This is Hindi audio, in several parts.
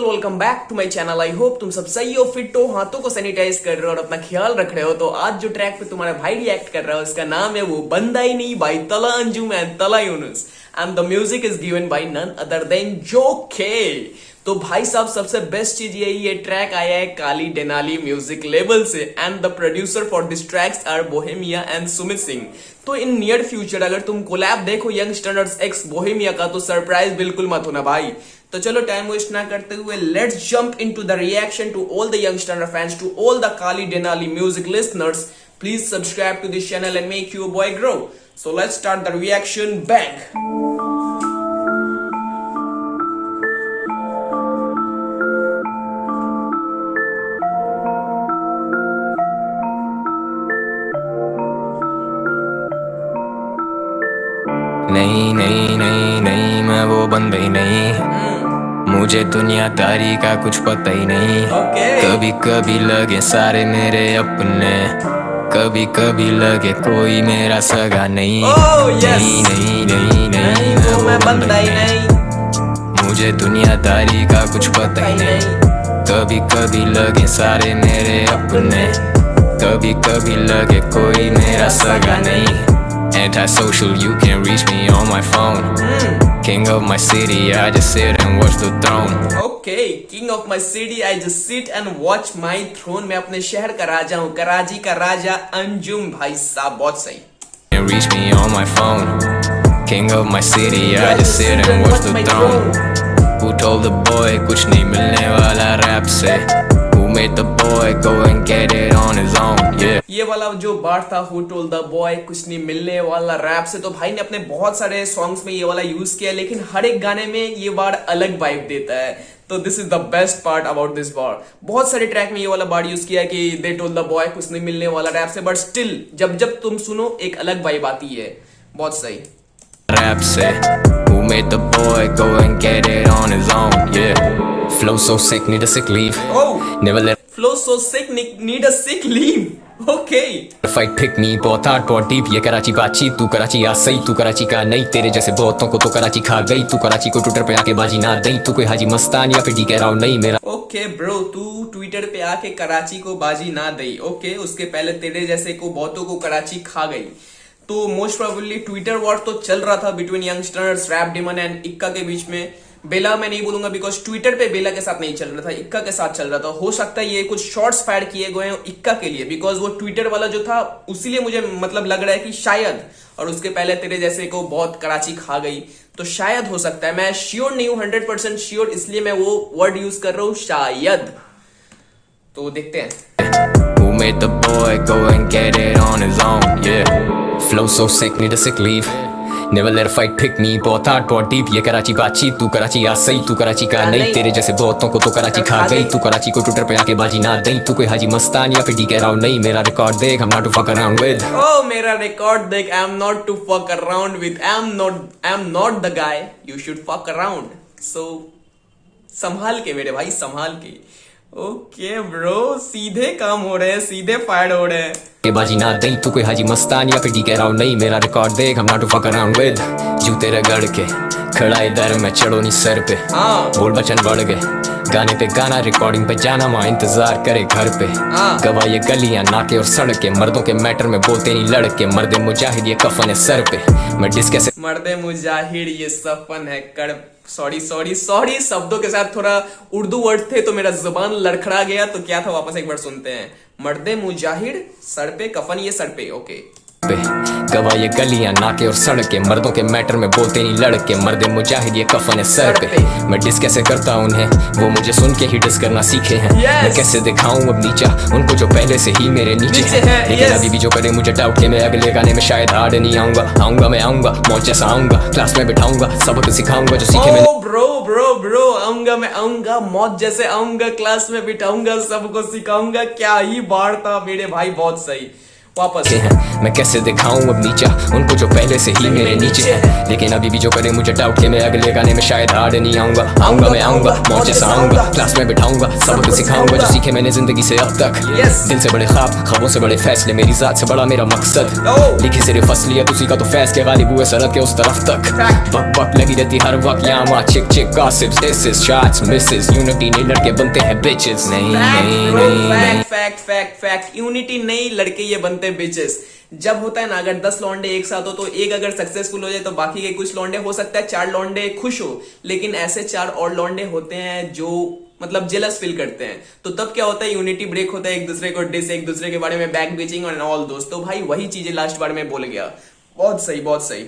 Welcome back to my channel. I hope तुम सब सही हो, फिट हो, हाथों को सैनिटाइज कर रहे हो और अपना ख्याल रख रहे हो। तो आज जो ट्रैक पे तुम्हारा भाई रिएक्ट कर रहा है उसका नाम है वो बंदा ही नहीं बाई तला Anjum and Talha Yunus and the music is given by none other than Jokhay. तो भाई साहब सबसे बेस्ट चीज यही है, ट्रैक आया है काली डेनाली म्यूजिक लेबल से and the producer for this tracks are Bohemia and Sumit Singh. तो इन नियर फ्यूचर अगर तुम कोलैब देखो यंग स्टैंडर्ड्स एक्स बोहेमिया का तो सरप्राइज बिल्कुल मत होना भाई। तो चलो टाइम वेस्ट ना करते हुए let's jump into the reaction to all the young standard fans, to all the Kali Denali music listeners. Please subscribe to this channel and make your boy grow. So let's start the reaction bang. नहीं नहीं नहीं नहीं, मैं वो बंदा ही नहीं, मुझे दुनियादारी का कुछ पता ही नहीं। कभी कभी लगे सारे मेरे अपने, कभी कभी लगे कोई मेरा सगा नहीं। नहीं नहीं नहीं नहीं, मैं वो बंदा ही नहीं, मुझे दुनियादारी का कुछ पता ही नहीं। कभी कभी लगे सारे मेरे अपने, कभी कभी लगे कोई मेरा सगा नहीं। Antisocial, you can reach me on my phone. King of my city, I just sit and watch the throne. Okay, king of my city, I just sit and watch my throne. मैं अपने शहर का राजा हूँ, कराची का राजा अंजुम। भाई साहब बहुत सही। You can reach me on my phone. King of my city, I just sit and watch the throne. Who told the boy कुछ नहीं मिलने वाला रैप से? Who made the boy go and get it on his own? Yeah. ये वाला जो बार था Who told the boy कुछ नहीं मिलने वाला रैप से, तो भाई ने अपने बहुत सारे सॉन्ग्स में ये वाला यूज किया, लेकिन हर एक गाने में ये बार अलग वाइब देता है। तो this is the best part about this bar. बहुत सारे ट्रैक में ये वाला बार यूज किया है कि दे टोल्ड द बॉय कुछ नहीं मिलने वाला रैप से, बट स्टिल जब जब तुम सुनो एक अलग वाइब आती है। बहुत सही। Rap say, who made the boy go and get it on his own? Yeah. Flow so sick, need a sick leave. Oh, Never let flow so sick, need a sick leave. Okay. a fight pick me, बहुत hard, बहुत deep. ये कराची बातचीत, तू कराची आ सही, तू कराची का नहीं। तेरे जैसे बहुतों को तो कराची खा गई, तू कराची को ट्विटर पे आके बाजी ना दई। तू कोई हाजी मस्तान या फिर डी कह रहा हूँ नहीं मेरा। ओके ब्रो, तू ट्विटर पे आके कराची को बाजी ना दई। ओके, उसके पहले तेरे जैसे को बहुतों को कराची खा गई। तो मोस्ट प्रोबेबली ट्विटर वॉर तो चल रहा था between youngsters, rap demon and Ikka के बीच में। बेला मैं नहीं बोलूंगा बिकॉज ट्विटर पे बेला के साथ नहीं चल रहा था, इक्का के साथ चल रहा था। हो सकता है ये कुछ शॉर्ट्स फायर किए गए हैं इक्का के लिए, बिकॉज वो ट्विटर वाला जो था उसीलिए मुझे मतलब लग रहा है कि शायद, और उसके पहले तेरे जैसे को बहुत कराची खा गई, तो शायद हो सकता है। मैं श्योर नहीं हूं, 100% श्योर, इसलिए मैं वो वर्ड यूज कर रहा हूं शायद। तो देखते हैं। Who made the boy go and get it on his own? Yeah. Flow so sick, need a sick leave. Never let a fight pick me, बहुत hard, बहुत deep. ये कराची बातचीत, तू कराची आ सही, तू कराची का नहीं। तेरे जैसे बहुतों को तो कराची खा गई, तू कराची को ट्विटर पे आके बाजी ना दई। तू कोई हाजी मस्तान या फिर डी कह रहा हूँ नहीं। मेरा रिकॉर्ड देख, I'm not to fuck around with. Oh, मेरा रिकॉर्ड देख, I am not to fuck around with. I am not the guy you should fuck around. So संभाल के मेरे भाई, संभाल के। ओके ब्रो, सीधे काम हो रहे हैं, सीधे फायर हो रहे हैं। के बाजी ना दई, तू कोई हाजी मस्तान या फिर डी कह रहा हूँ नहीं। मेरा रिकॉर्ड देख, I'm not to fuck around with. जूते रगड़ के खड़ा इधर मैं चढ़ो नहीं सर पे, बोल बचन बढ़ गए, गाने पे गाना, रिकॉर्डिंग पे जाना, माँ इंतजार करे घर पे। गवा ये गलियां, नाके और सड़के, मर्दों के मैटर में बोलते नहीं लड़के। मर्दे मुजाहिद ये कफन है सर पे, मैं डिस्क कैसे। मर्दे मुजाहिर ये सफन है कर, सॉरी सॉरी सॉरी, शब्दों के साथ थोड़ा उर्दू वर्ड थे तो मेरा जुबान लड़खड़ा गया। तो क्या था, वापस एक बार सुनते हैं। मर्दे मुजाहिर सर पे, कफन ये सर पे। ओके। गवा ये गलियां, नाके और सड़के, मर्दों के मैटर में बोलते नहीं लड़के। मर्दे मुजाहिद ये कफन है सर पे, मैं डिस कैसे करता उन्हें, वो मुझे सुन के ही डिस करना सीखे हैं। मैं कैसे दिखाऊं अब नीचा उनको जो पहले से ही मेरे नीचे हैं। लेकिन अभी भी जो करे मुझे डाउट के मैं अगले गाने में शायद हार्ड नहीं आऊंगा। आऊंगा मैं आऊंगा, मौज जैसा आऊंगा, क्लास में बिठाऊंगा, सबक सिखाऊंगा जो सीखे मैंने। ब्रो ब्रो ब्रो, आऊंगा मैं आऊंगा, मौज जैसे आऊंगा, क्लास में बिठाऊंगा, सबको सिखाऊंगा। क्या ही बार था मेरे भाई, बहुत सही। वापस के हैं। मैं कैसे दिखाऊं अब नीचा उनको जो पहले से ही मेरे नीचे हैं, लेकिन अभी भी जो करे मुझे डाउट कि मैं अगले गाने में शायद हार्ड नहीं आऊंगा। मैं आऊंगा मौज से आऊंगा, क्लास में बिठाऊंगा, सबको सिखाऊंगा जो सीखे मैंने जिंदगी से अब तक। दिल से बड़े ख्वाब, ख्वाबों से बड़े फैसले, मेरी जात से बड़ा मेरा मकसद। लिखी सिर्फ असलियत उसी का तो फैस के गालिब हुए सरहद के उस तरफ तक। बक बक लगी रहती हर वक्त यहाँ चिक चिक gossips, dishes, shots, Mrs, unity नहीं लड़के बनते हैं बिचेस। नहीं नहीं नहीं नहीं फैक्ट फैक्ट फैक्ट, यूनिटी नहीं लड़के ये बनते बिचेस। जब होता है ना, अगर 10 लौंडे एक साथ हो तो एक अगर सक्सेसफुल हो जाए तो बाकी के कुछ लौंडे, हो सकता है 4 लौंडे खुश हो, लेकिन ऐसे 4 और लौंडे होते हैं जो मतलब जेलस फील करते हैं। तो तब क्या होता है, यूनिटी ब्रेक होता है, एक दूसरे को डिस, एक दूसरे के बारे में बैक बीचिंग एंड ऑल दोस्त। तो भाई वही चीजें लास्ट बार में बोल गया। बहुत सही बहुत सही।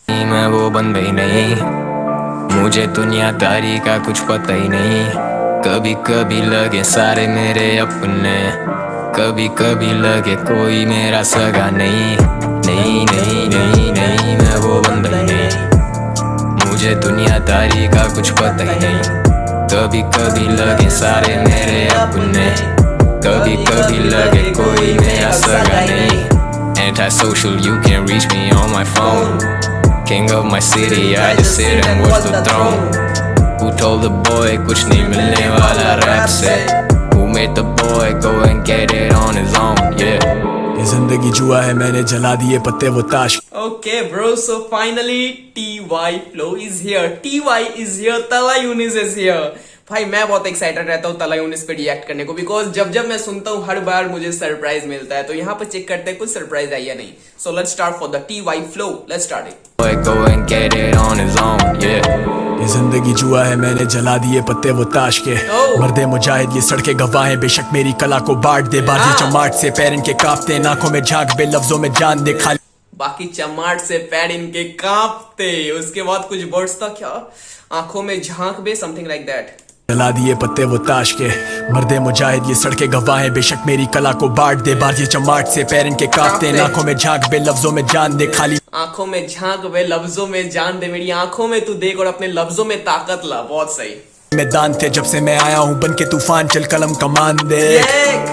मैं वो बंदा ही नहीं, मुझे दुनियादारी का कुछ पता ही नहीं। कभी कभी लगे सारे मेरे अपने, कभी कभी लगे कोई मेरा सगा नहीं। नहीं नहीं नहीं नहीं मैं वो बंदा ही नहीं, मुझे दुनियादारी का कुछ पता ही नहीं। कभी कभी लगे सारे मेरे अपने, कभी कभी लगे कोई मेरा सगा नहीं। Antisocial, you can reach me on my phone. King of my city, I just sit and watch the throne. Who told the boy कुछ नहीं मिलने वाला रैप से? Who made the boy go and get it on his own? Yeah. ये जिंदगी जुआ है, मैंने जला दिए पत्ते वो ताश। Okay bro, so finally TY Flow is here. TY is here, Tala Yunis is here. भाई मैं बहुत एक्साइटेड रहता हूँ तला यूनिस पे रिएक्ट करने को, बिकॉज जब जब मैं सुनता हूँ हर बार मुझे सरप्राइज मिलता है। तो यहाँ पर चेक करते हैं कुछ सरप्राइज आई या नहीं। सो let's start for the TY Flow, let's start it. Boy go and get it on his own. Yeah. ये जिंदगी जुआ है, मैंने जला दिए पत्ते वो ताश के। मर्दे मुजाहिद ये सड़के गवाहें, बेशक मेरी कला को बांट दे। बाजी चमाट से पैर इनके कांपते, आंखों में झांक बे लफ्जों में जान दे खाली। बाकी चमाट से पैर इनके कांपते, उसके बाद कुछ वर्ड्स था क्या, आंखों में झांक बे, समथिंग लाइक दैट। जला दिए पत्ते वो ताश के, मर्दे मुजाहिद ये सड़के गवाहें, बेशक मेरी कला को बांट दे। बाजी चमाट से पैर इनके कांपते, आंखों में झांक बे लफ्जों में जान दे खाली। आंखों में झांक बे लफ्जों में जान दे, मेरी आंखों में तू देख और अपने लफ्जों में ताकत ला। बहुत सही। मैदान थे जब से मैं आया हूँ बन के तूफान, चल कलम कमान दे।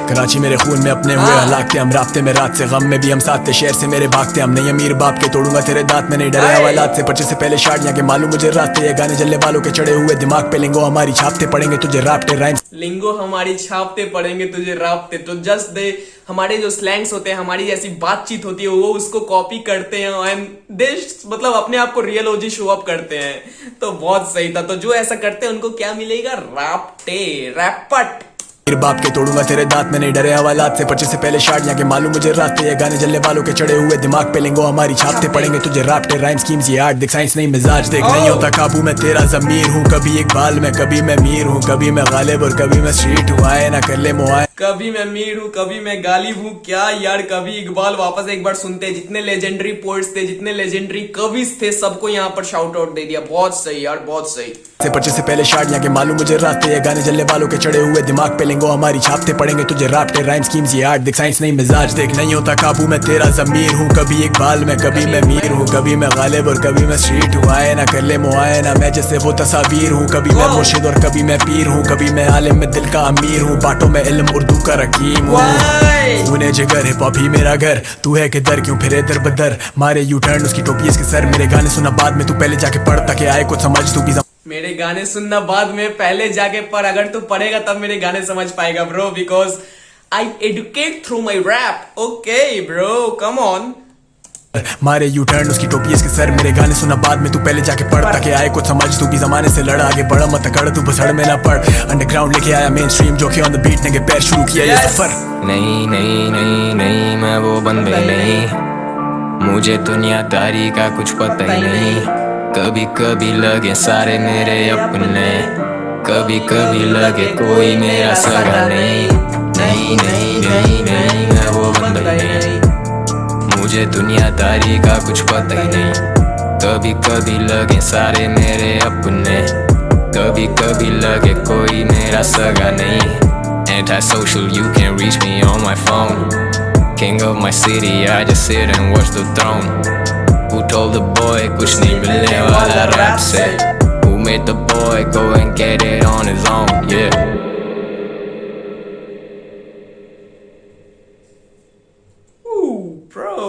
कराची मेरे खून में अपने हुए हलाक थे, हम राफ्ते में रात से गम में भी हम साथ थे। शहर से मेरे भागते, हम नहीं अमीर बाप के, तोड़ूंगा तेरे दांत में नहीं डरे हवालात से। पर्चे से पहले शार्टियां के मालूम मुझे रास्ते, ये गाने जलने वालों के चढ़े हुए दिमाग पे। लिंगो हमारी छापते पड़ेंगे तुझे राफ्टे राइम्स, लिंगो हमारी छापते पड़ेंगे तुझे राफ्ते। तो जस्ट दे हमारे जो स्लैंग्स होते हैं, हमारी जैसी बातचीत होती है, वो उसको कॉपी करते हैं एंड देश मतलब अपने आप को रियल ओजी शो अप करते हैं। तो बहुत सही था। तो जो ऐसा करते हैं उनको क्या मिलेगा, राप्टे, रैपट। मेरे बाप के तोड़ूंगा तेरे दांत में नहीं डरे हवालात से। पर्चे से पहले शार्टियां के मालूम मुझे रास्ते, ये गाने जलने वालों के चढ़े हुए दिमाग पे। लिंगो हमारी छापते पड़ेंगे तुझे राफ्टे राइम स्कीम्स, ये आर्ट देख साइंस नहीं मिजाज देख। नहीं होता काबू में तेरा जमीर हूँ, कभी इकबाल में कभी मैं मीर हूँ, कभी मैं गालिब और कभी मैं स्ट्रीट हूँ। आए ना कर ले मुआए, कभी मैं मीर हूँ कभी मैं गालिब हूँ। क्या यार, कभी इकबाल वापस एक बार सुनते हैं। जितने लेजेंडरी पोएट्स थे, जितने लेजेंडरी कविज थे, सबको यहाँ पर शाउट आउट दे दिया। बहुत सही यार, बहुत सही। पर्चे से पहले शार्टियां के मालूम मुझे रास्ते, ये गाने जलने वालों के चढ़े हुए दिमाग पे। लिंगो हमारी छापते पड़ेंगे तुझे राफ्टे राइम स्कीम्स, ये आर्ट देख साइंस नहीं मिजाज देख। नहीं होता काबू में तेरा जमीर हूँ, कभी इकबाल में कभी मैं मीर हूँ, कभी मैं गालिब और कभी मैं स्ट्रीट हूँ। आए ना कर ले मुआयना, मैं जैसे वो तस्वीर हूँ, कभी मैं मुर्शिद और कभी मैं पीर हूँ, कभी मैं आलिम में दिल का अमीर हूँ, बातों में इल्म उर्दू का रकीम हूँ। उन्हें जिगर हिप हॉप ही मेरा घर, तू है किधर क्यों फिरे दर बदर, मारे यू टर्न उसकी टोपी इसके सर। मेरे गाने सुना बाद में तू पहले जाके पढ़, ताकि आए कुछ समझ तू भी। मेरे गाने सुनना बाद में, पहले जाके पढ़। अगर तू पढ़ेगा तब मेरे गाने समझ पाएगा bro, because I educate through my rap. Okay bro, come on. मारे यू टर्न उसकी टोपी इसके सर। मेरे गाने सुना बाद में तू पहले जाके पढ़, ताकि आए कुछ समझ तू भी। जमाने से लड़ा आगे बढ़ा मत अकड़, तू बसड़ में ना पड़। अंडरग्राउंड लेके आया मेन स्ट्रीम, जो कि ऑन द बीट ने के पैर शुरू किया ये सफर। नहीं नहीं नहीं नहीं मैं वो बंदा ही नहीं, मुझे दुनियादारी का कुछ पता ही नहीं। कभी कभी लगे सारे मेरे अपने, कभी कभी लगे कोई मेरा सगा नहीं। नहीं नहीं नहीं नहीं मैं वो बंदा ही नहीं, मुझे दुनियादारी का कुछ पता ही नहीं। कभी कभी लगे सारे मेरे अपने, कभी कभी लगे कोई मेरा सगा नहीं। Antisocial, you can reach me on my phone. King of my city, I just sit and watch the throne. Who told the boy कुछ नहीं मिलने वाला रैप से? Who made the boy go and get it on his own? Yeah.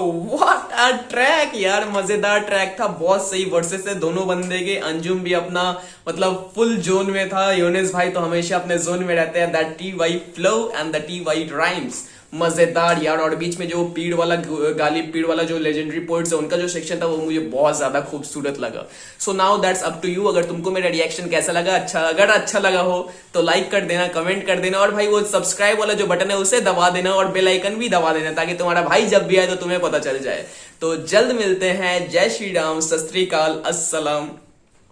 What a track यार, मजेदार ट्रैक था, बहुत सही वर्सेस है दोनों बंदे के। अंजुम भी अपना मतलब फुल जोन में था, योनेस भाई तो हमेशा अपने जोन में रहते हैं। That T Y flow and the T Y rhymes, मजेदार यार। और बीच में जो पीड़ वाला गालिब पीड़ वाला जो लेजेंडरी पोइट्स है उनका जो सेक्शन था वो मुझे बहुत ज्यादा खूबसूरत लगा। So now that's up to you, अगर तुमको मेरा रिएक्शन कैसा लगा, अगर अच्छा लगा हो तो लाइक कर देना, कमेंट कर देना, और भाई वो सब्सक्राइब वाला जो बटन है उसे दबा देना और बेल आइकन भी दबा देना ताकि तुम्हारा भाई जब भी आए तो तुम्हें पता चल जाए। तो जल्द मिलते हैं। जय श्री राम, सत श्री अकाल, अस्सलाम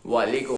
वालेकुम।